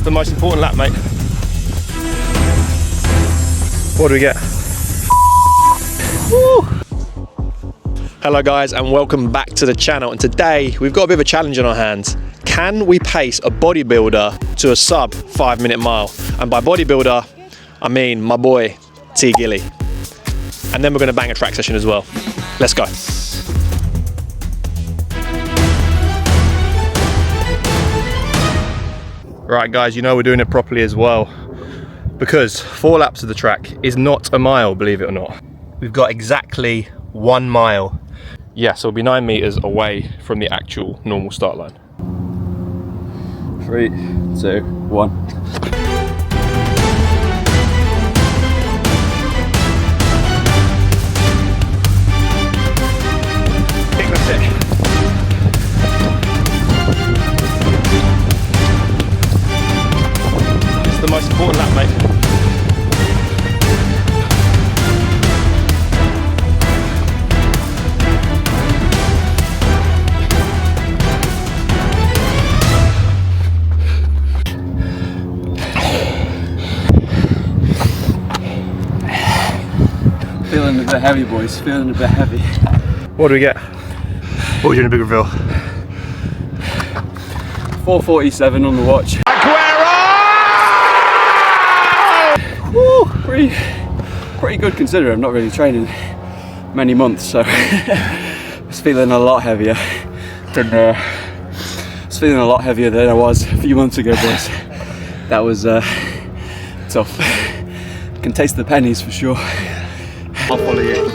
the most important lap, mate. What do we get? Woo! Hello guys, and welcome back to the channel. And today we've got a bit of a challenge on our hands. Can we pace a bodybuilder to a sub 5 minute mile? And by bodybuilder, I mean my boy Gilly. And then we're going to bang a track session as well. Let's go. Right guys, you know we're doing it properly as well, because 4 laps of the track is not a mile, believe it or not. We've got exactly 1 mile. Yeah, so we'll be 9 meters away from the actual normal start line. 3, 2, 1. The most important lap, mate. Feeling a bit heavy, boys. Feeling a bit heavy. What do we get? What are we doing in Big Reveal? 4:47 on the watch. Pretty good considering I'm not really training many months, so I was feeling a lot heavier than I was a few months ago, boys. That was tough. Can taste the pennies for sure. I'll follow you.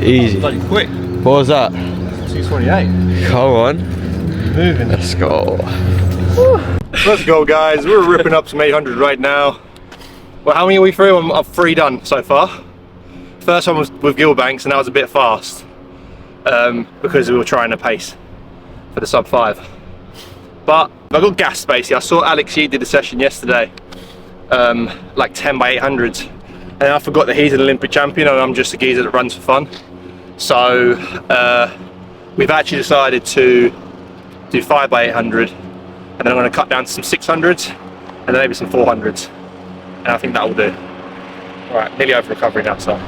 Easy. Bloody quick. What was that? 2:28. Come on. Moving. Let's go. Let's go, guys. We're ripping up some 800 right now. Well, how many are we through? I've 3 done so far. First one was with gilbanks, and that was a bit fast because we were trying to pace for the sub 5. But I got gas basically. I saw Alex Yee did a session yesterday, like 10 by 800s, and I forgot that he's an Olympic champion and I'm just a geezer that runs for fun. So we've actually decided to do 5 by 800, and then I'm going to cut down to some 600s and then maybe some 400s, and I think that will do. All right, nearly over recovery now, so.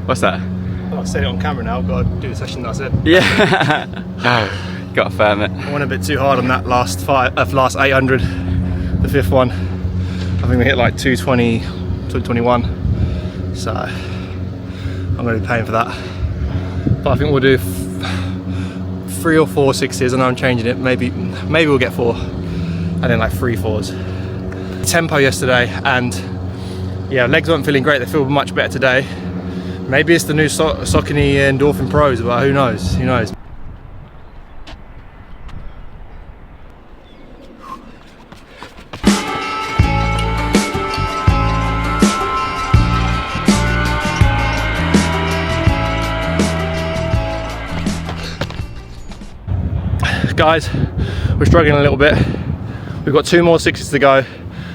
What's that? Oh, I said it on camera now. I've got to do the session that I said. Yeah. Got to firm it. I went a bit too hard on that last 800, the 5th one. I think we hit like 220, 221. So I'm going to be paying for that. But I think we'll do 3 or 4 6s. I know I'm changing it. Maybe we'll get 4, and then like 3 4s. Tempo yesterday, and yeah, legs weren't feeling great. They feel much better today. Maybe it's the new Saucony Endorphin Pros, but who knows? Who knows? Guys, we're struggling a little bit. We've got 2 more 6s to go,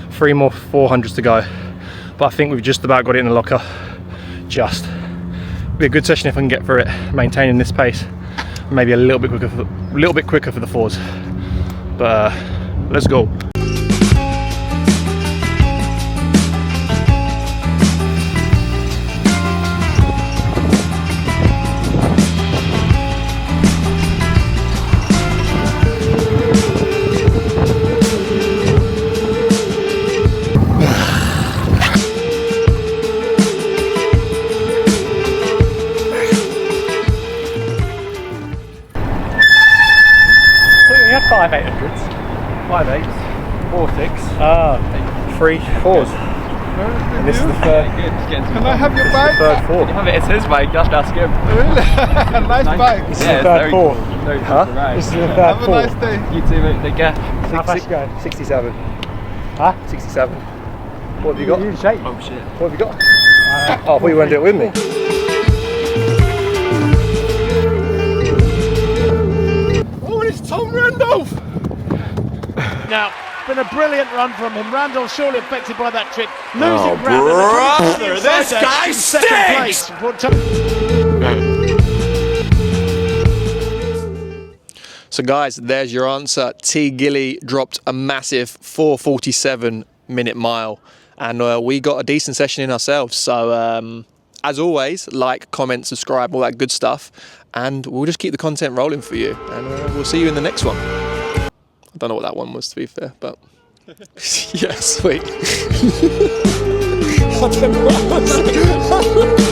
3 more 400s to go, but I think we've just about got it in the locker. Just be a good session if I can get through it, maintaining this pace, maybe a little bit quicker for the 4s. But let's go. 5 800s. 5 8s, 4 6. 3 4s. And this is the third. Can I have your bag? Third 4. Yeah, it's his bike, just ask him. Really? Nice bag. This is the third 4. Huh? This is the third Have a 4. nice day. You two, mate, take care. How fast you going? 67. Huh? 67. What have you got? You in shape. Oh shit. What have you got? Oh, I thought you were going to do it with me. Oh, it's Tom Randolph. Now, been a brilliant run from him. Randall surely affected by that trip. Losing ground. This guy stinks! So guys, there's your answer. T. Gilly dropped a massive 4:47 minute mile, and we got a decent session in ourselves. So as always, like, comment, subscribe, all that good stuff, and we'll just keep the content rolling for you, and we'll see you in the next one. I don't know what that one was, to be fair, but yeah, sweet. I don't know what I was saying.